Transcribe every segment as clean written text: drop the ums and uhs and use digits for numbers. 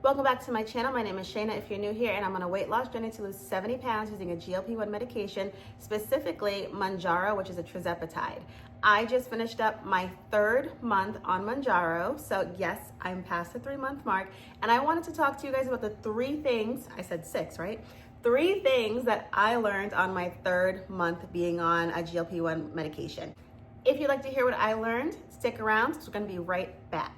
Welcome back to my channel. My name is Shayna if you're new here, and I'm on a weight loss journey to lose 70 pounds using a GLP-1 medication, specifically Mounjaro, which is a tirzepatide. I just finished up my 3rd month on Mounjaro, so yes, I'm past the 3-month mark, and I wanted to talk to you guys about the 3 things, I said 6, right? 3 things that I learned on my 3rd month being on a GLP-1 medication. If you'd like to hear what I learned, stick around, because we're going to be right back.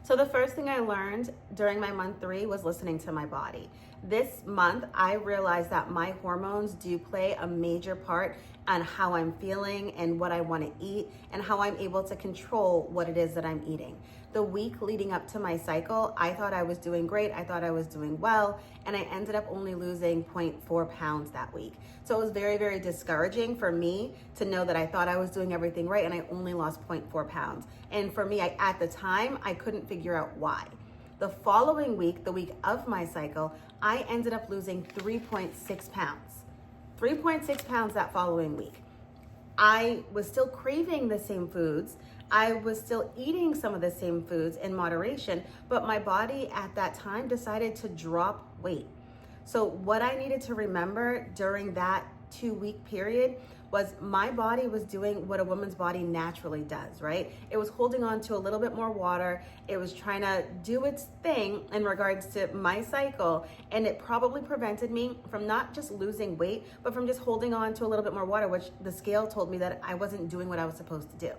So the first thing I learned during my month 3 was listening to my body. This month, I realized that my hormones do play a major part on how I'm feeling and what I want to eat and how I'm able to control what it is that I'm eating. The week leading up to my cycle, I thought I was doing great. I thought I was doing well, and I ended up only losing 0.4 pounds that week. So it was very, very discouraging for me to know that I thought I was doing everything right and I only lost 0.4 pounds. And for me, at the time, I couldn't figure out why. The following week, the week of my cycle, I ended up losing 3.6 pounds. 3.6 pounds that following week. I was still craving the same foods. I was still eating some of the same foods in moderation, but my body at that time decided to drop weight. So what I needed to remember during that 2-week period was my body was doing what a woman's body naturally does, right? It was holding on to a little bit more water. It was trying to do its thing in regards to my cycle, and it probably prevented me from not just losing weight, but from just holding on to a little bit more water, which the scale told me that I wasn't doing what I was supposed to do.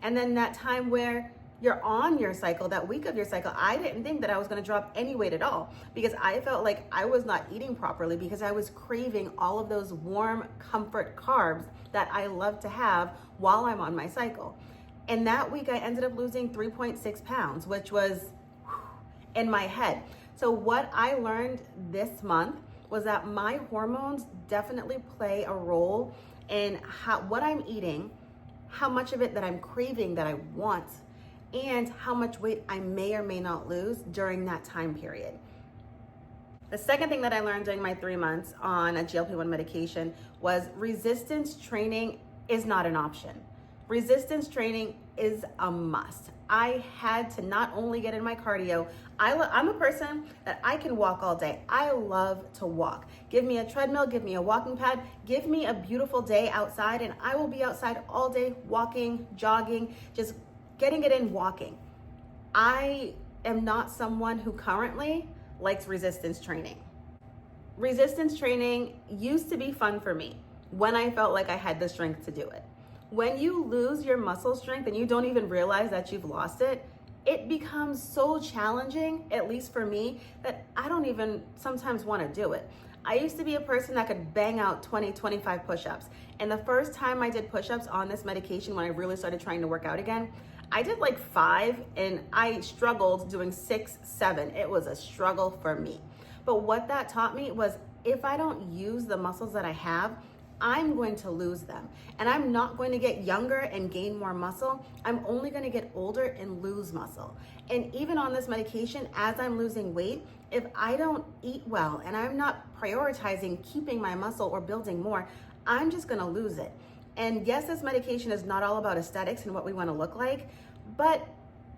And then that time where you're on your cycle, that week of your cycle, I didn't think that I was going to drop any weight at all because I felt like I was not eating properly because I was craving all of those warm comfort carbs that I love to have while I'm on my cycle. And that week I ended up losing 3.6 pounds, which was in my head. So what I learned this month was that my hormones definitely play a role in what I'm eating, how much of it that I'm craving that I want, and how much weight I may or may not lose during that time period. The second thing that I learned during my 3 months on a GLP-1 medication was resistance training is not an option. Resistance training is a must. I had to not only get in my cardio, I'm a person that I can walk all day. I love to walk. Give me a treadmill, give me a walking pad, give me a beautiful day outside, and I will be outside all day walking, jogging, just getting it in walking. I am not someone who currently likes resistance training. Resistance training used to be fun for me when I felt like I had the strength to do it. When you lose your muscle strength and you don't even realize that you've lost it, it becomes so challenging, at least for me, that I don't even sometimes want to do it. I used to be a person that could bang out 20, 25 push-ups. And the first time I did push-ups on this medication, when I really started trying to work out again, I did like 5 and I struggled doing 6, 7. It was a struggle for me. But what that taught me was if I don't use the muscles that I have, I'm going to lose them. And I'm not going to get younger and gain more muscle. I'm only going to get older and lose muscle. And even on this medication, as I'm losing weight, if I don't eat well and I'm not prioritizing keeping my muscle or building more, I'm just going to lose it. And yes, this medication is not all about aesthetics and what we want to look like, but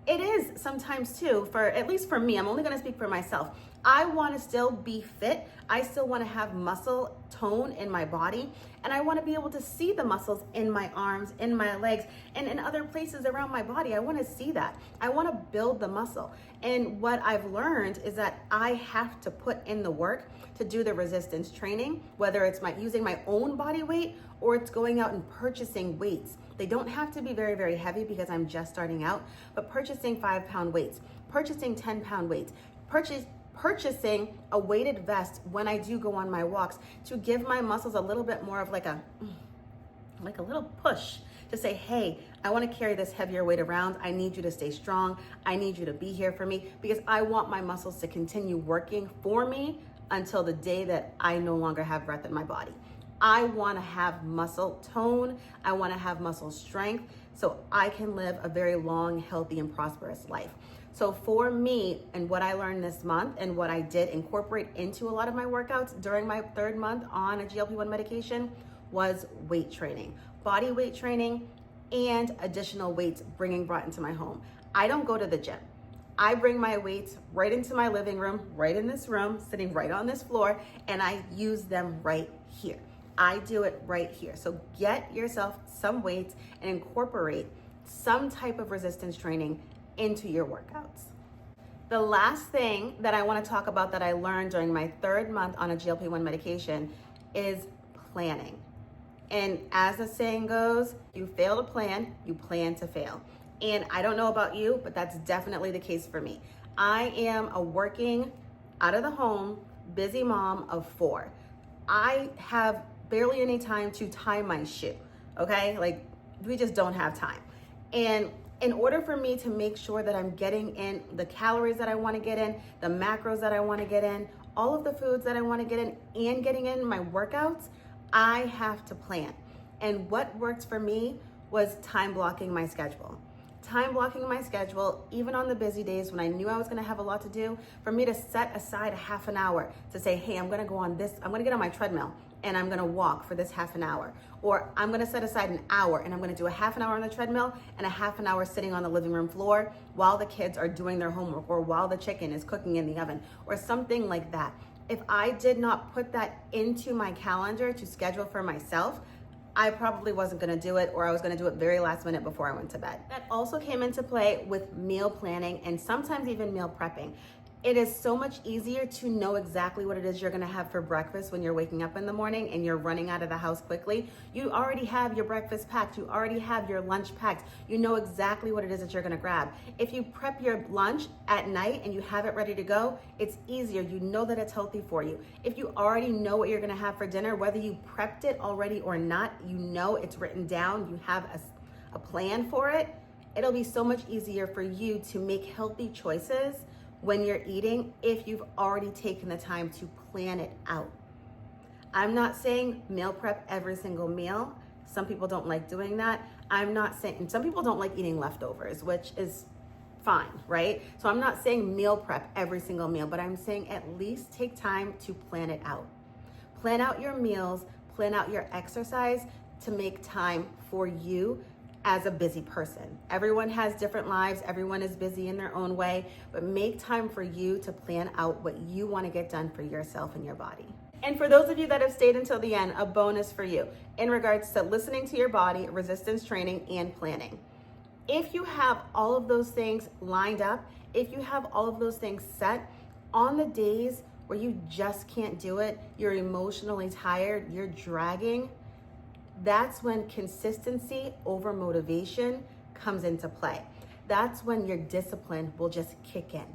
it is sometimes too, at least for me. I'm only going to speak for myself. I want to still be fit. I still want to have muscle tone in my body. And I want to be able to see the muscles in my arms, in my legs, and in other places around my body. I want to see that. I want to build the muscle. And what I've learned is that I have to put in the work to do the resistance training, whether it's using my own body weight or it's going out and purchasing weights. They don't have to be very, very heavy because I'm just starting out, but purchasing 5-pound weights, purchasing 10-pound weights, purchasing a weighted vest when I do go on my walks to give my muscles a little bit more of like a little push to say, hey, I want to carry this heavier weight around. I need you to stay strong. I need you to be here for me because I want my muscles to continue working for me until the day that I no longer have breath in my body. I want to have muscle tone. I want to have muscle strength so I can live a very long, healthy, and prosperous life. So for me, and what I learned this month and what I did incorporate into a lot of my workouts during my 3rd month on a GLP-1 medication was weight training, body weight training, and additional weights brought into my home. I don't go to the gym. I bring my weights right into my living room, right in this room, sitting right on this floor, and I use them right here. I do it right here. So get yourself some weights and incorporate some type of resistance training into your workouts. The last thing that I want to talk about that I learned during my 3rd month on a GLP-1 medication is planning. And as the saying goes, you fail to plan, you plan to fail. And I don't know about you, but that's definitely the case for me. I am a working, out of the home, busy mom of 4. I have barely any time to tie my shoe, okay? Like, we just don't have time. And in order for me to make sure that I'm getting in the calories that I want to get in, the macros that I want to get in, all of the foods that I want to get in, and getting in my workouts, I have to plan. And what worked for me was time blocking my schedule. Time blocking my schedule, even on the busy days when I knew I was going to have a lot to do, for me to set aside a half an hour to say, hey, I'm going to go on this, I'm going to get on my treadmill and I'm going to walk for this half an hour. Or I'm going to set aside an hour and I'm going to do a half an hour on the treadmill and a half an hour sitting on the living room floor while the kids are doing their homework or while the chicken is cooking in the oven or something like that. If I did not put that into my calendar to schedule for myself, I probably wasn't gonna do it, or I was gonna do it very last minute before I went to bed. That also came into play with meal planning and sometimes even meal prepping. It is so much easier to know exactly what it is you're gonna have for breakfast when you're waking up in the morning and you're running out of the house quickly. You already have your breakfast packed, you already have your lunch packed, you know exactly what it is that you're gonna grab. If you prep your lunch at night and you have it ready to go, it's easier, you know that it's healthy for you. If you already know what you're gonna have for dinner, whether you prepped it already or not, you know it's written down, you have a plan for it, it'll be so much easier for you to make healthy choices when you're eating if you've already taken the time to plan it out. I'm not saying meal prep every single meal. Some people don't like doing that. I'm not saying, and some people don't like eating leftovers, which is fine, right? So I'm not saying meal prep every single meal, but I'm saying at least take time to plan it out. Plan out your meals, plan out your exercise to make time for you as a busy person. Everyone has different lives, everyone is busy in their own way, but make time for you to plan out what you want to get done for yourself and your body. And for those of you that have stayed until the end, a bonus for you in regards to listening to your body, resistance training, and planning. If you have all of those things lined up, if you have all of those things set, on the days where you just can't do it, you're emotionally tired, you're dragging, that's when consistency over motivation comes into play. That's when your discipline will just kick in.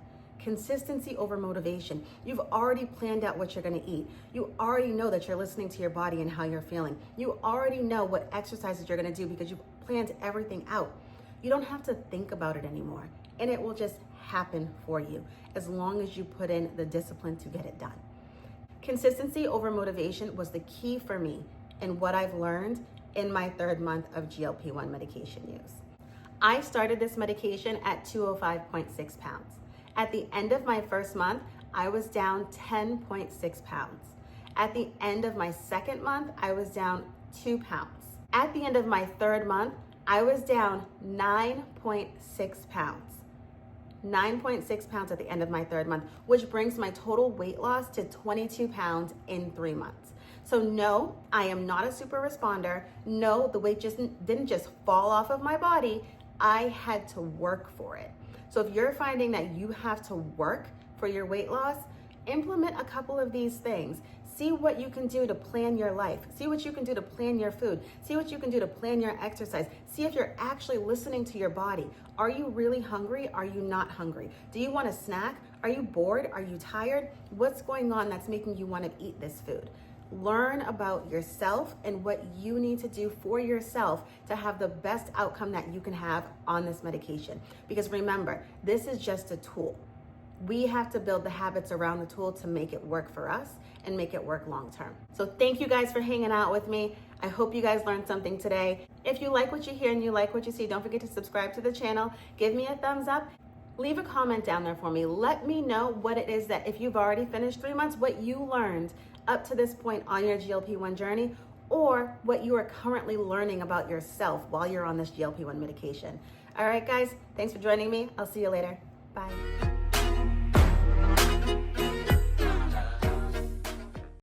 Consistency over motivation. You've already planned out what you're gonna eat. You already know that you're listening to your body and how you're feeling. You already know what exercises you're gonna do because you've planned everything out. You don't have to think about it anymore, and it will just happen for you as long as you put in the discipline to get it done. Consistency over motivation was the key for me and what I've learned in my 3rd month of GLP-1 medication use. I started this medication at 205.6 pounds. At the end of my 1st month, I was down 10.6 pounds. At the end of my 2nd month, I was down 2 pounds. At the end of my 3rd month, I was down 9.6 pounds. 9.6 pounds at the end of my 3rd month, which brings my total weight loss to 22 pounds in 3 months. So no, I am not a super responder. No, the weight didn't just fall off of my body. I had to work for it. So if you're finding that you have to work for your weight loss, implement a couple of these things. See what you can do to plan your life. See what you can do to plan your food. See what you can do to plan your exercise. See if you're actually listening to your body. Are you really hungry? Are you not hungry? Do you want a snack? Are you bored? Are you tired? What's going on that's making you want to eat this food? Learn about yourself and what you need to do for yourself to have the best outcome that you can have on this medication. Because remember, this is just a tool. We have to build the habits around the tool to make it work for us and make it work long term. So thank you guys for hanging out with me. I hope you guys learned something today. If you like what you hear and you like what you see, don't forget to subscribe to the channel. Give me a thumbs up. Leave a comment down there for me. Let me know what it is that, if you've already finished 3 months, what you learned up to this point on your GLP-1 journey, or what you are currently learning about yourself while you're on this GLP-1 medication. All right, guys, thanks for joining me. I'll see you later. Bye.